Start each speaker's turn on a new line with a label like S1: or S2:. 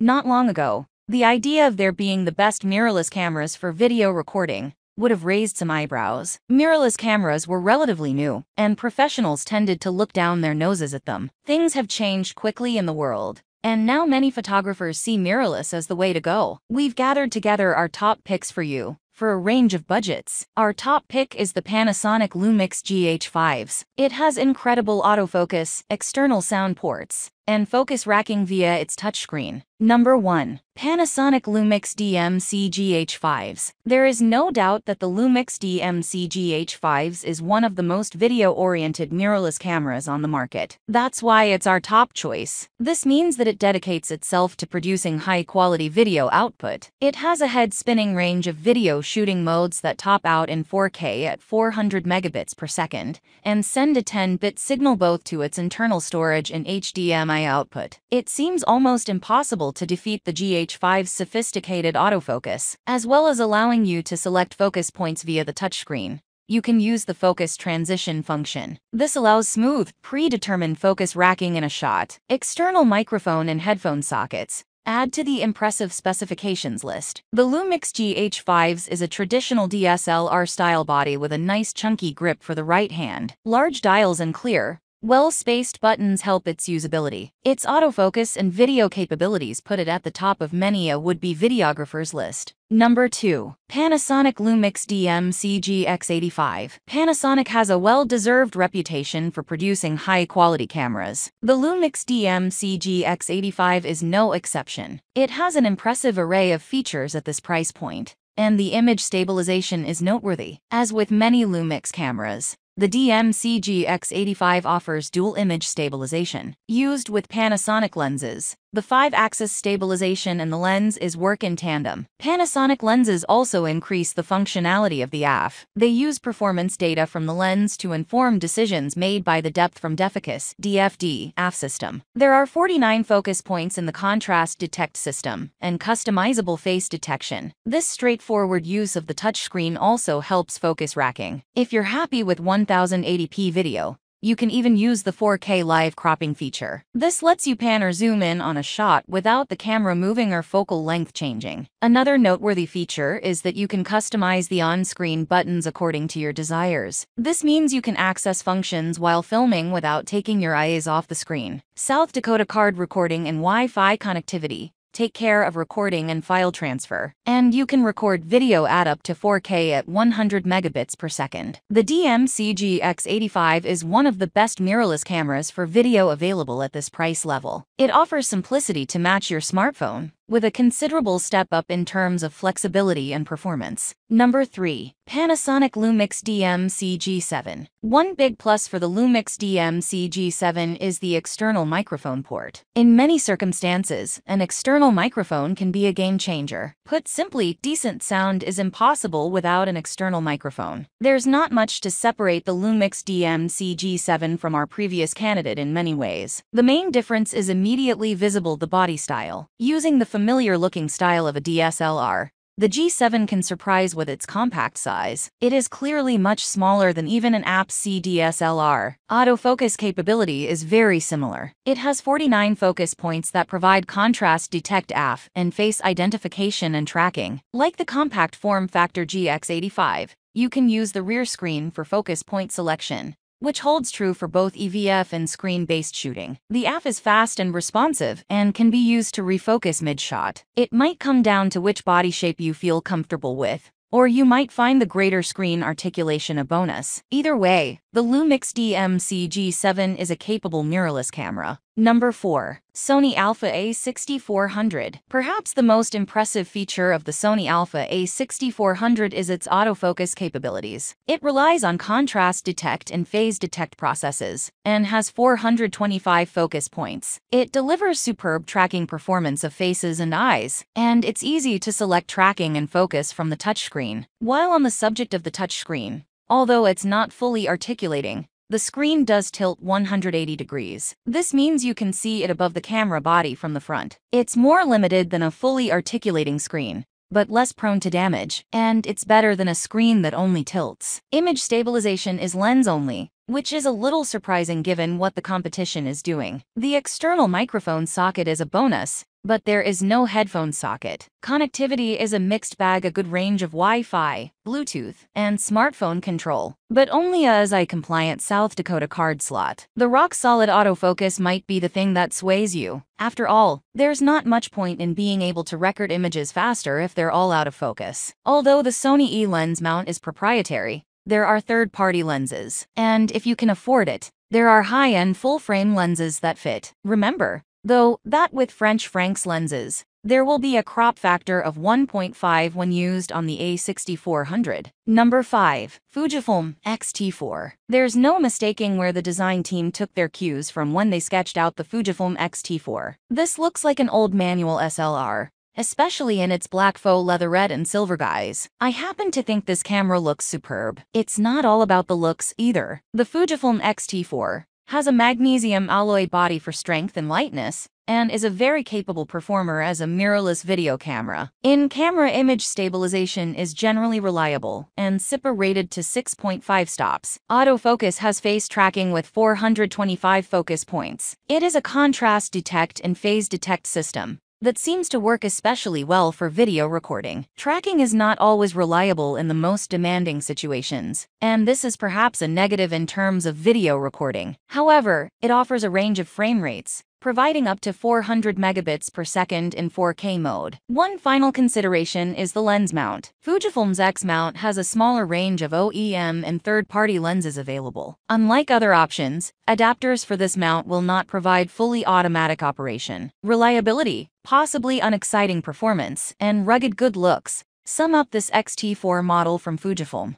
S1: Not long ago, the idea of there being the best mirrorless cameras for video recording would have raised some eyebrows. Mirrorless cameras were relatively new, and professionals tended to look down their noses at them. Things have changed quickly in the world, and now many photographers see mirrorless as the way to go. We've gathered together our top picks for you, for a range of budgets. Our top pick is the Panasonic Lumix G85. It has incredible autofocus, external sound ports, and focus racking via its touchscreen. Number 1. Panasonic Lumix DMC G85. There is no doubt that the Lumix DMC G85 is one of the most video-oriented mirrorless cameras on the market. That's why it's our top choice. This means that it dedicates itself to producing high-quality video output. It has a head-spinning range of video shooting modes that top out in 4K at 400 megabits per second, and send a 10-bit signal both to its internal storage and HDMI output. It seems almost impossible to defeat the G85's sophisticated autofocus, as well as allowing you to select focus points via the touchscreen. You can use the focus transition function. This allows smooth, predetermined focus racking in a shot. External microphone and headphone sockets add to the impressive specifications list. The Lumix G85 is a traditional DSLR-style body with a nice chunky grip for the right hand. Large dials and clear, well-spaced buttons help its usability. Its autofocus and video capabilities put it at the top of many a would-be videographer's list. Number 2. Panasonic Lumix DMC X85. Panasonic has a well-deserved reputation for producing high-quality cameras. The Lumix DMC X85 is no exception. It has an impressive array of features at this price point, and the image stabilization is noteworthy. As with many Lumix cameras, the DMC X85 offers dual image stabilization. Used with Panasonic lenses, the 5-axis stabilization and the lens work in tandem. Panasonic lenses also increase the functionality of the AF. They use performance data from the lens to inform decisions made by the depth from defocus (DFD) AF system. There are 49 focus points in the contrast detect system, and customizable face detection. This straightforward use of the touchscreen also helps focus racking. If you're happy with 1080p video, you can even use the 4K live cropping feature. This lets you pan or zoom in on a shot without the camera moving or focal length changing. Another noteworthy feature is that you can customize the on-screen buttons according to your desires. This means you can access functions while filming without taking your eyes off the screen. South Dakota card recording and Wi-Fi connectivity take care of recording and file transfer, and you can record video at up to 4K at 100 megabits per second. The DMC X85 is one of the best mirrorless cameras for video available at this price level. It offers simplicity to match your smartphone, with a considerable step up in terms of flexibility and performance. Number 3. Panasonic Lumix DMC G7. One big plus for the Lumix DMC G7 is the external microphone port. In many circumstances, an external microphone can be a game changer. Put simply, decent sound is impossible without an external microphone. There's not much to separate the Lumix DMC G7 from our previous candidate in many ways. The main difference is immediately visible: the body style. Using the familiar-looking style of a DSLR, the G7 can surprise with its compact size. It is clearly much smaller than even an APS-C DSLR. Autofocus capability is very similar. It has 49 focus points that provide contrast detect AF and face identification and tracking. Like the compact form factor X85, you can use the rear screen for focus point selection, which holds true for both EVF and screen-based shooting. The AF is fast and responsive and can be used to refocus mid-shot. It might come down to which body shape you feel comfortable with, or you might find the greater screen articulation a bonus. Either way, the Lumix DMC G7 is a capable mirrorless camera. Number 4. Sony Alpha A6400. Perhaps the most impressive feature of the Sony Alpha A6400 is its autofocus capabilities. It relies on contrast detect and phase detect processes, and has 425 focus points. It delivers superb tracking performance of faces and eyes, and it's easy to select tracking and focus from the touchscreen. While on the subject of the touchscreen, although it's not fully articulating, the screen does tilt 180 degrees. This means you can see it above the camera body from the front. It's more limited than a fully articulating screen, but less prone to damage, and it's better than a screen that only tilts. Image stabilization is lens only, which is a little surprising given what the competition is doing. The external microphone socket is a bonus, but there is no headphone socket. Connectivity is a mixed bag, a good range of Wi-Fi, Bluetooth, and smartphone control, but only a SI-compliant South Dakota card slot. The rock-solid autofocus might be the thing that sways you. After all, there's not much point in being able to record images faster if they're all out of focus. Although the Sony E-lens mount is proprietary, there are third-party lenses, and if you can afford it, there are high-end full-frame lenses that fit. Remember, though, that with French Franks lenses, there will be a crop factor of 1.5 when used on the A6400. Number 5. Fujifilm X-T4. There's no mistaking where the design team took their cues from when they sketched out the Fujifilm X-T4. This looks like an old manual SLR, especially in its black faux leatherette and silver guise. I happen to think this camera looks superb. It's not all about the looks either. The Fujifilm X-T4 has a magnesium alloy body for strength and lightness, and is a very capable performer as a mirrorless video camera. In-camera image stabilization is generally reliable, and SIPA rated to 6.5 stops. Autofocus has face tracking with 425 focus points. It is a contrast detect and phase detect system that seems to work especially well for video recording. Tracking is not always reliable in the most demanding situations, and this is perhaps a negative in terms of video recording. However, it offers a range of frame rates, providing up to 400 megabits per second in 4K mode. One final consideration is the lens mount. Fujifilm's X mount has a smaller range of OEM and third-party lenses available. Unlike other options, adapters for this mount will not provide fully automatic operation. Reliability, possibly unexciting performance, and rugged good looks sum up this X-T4 model from Fujifilm.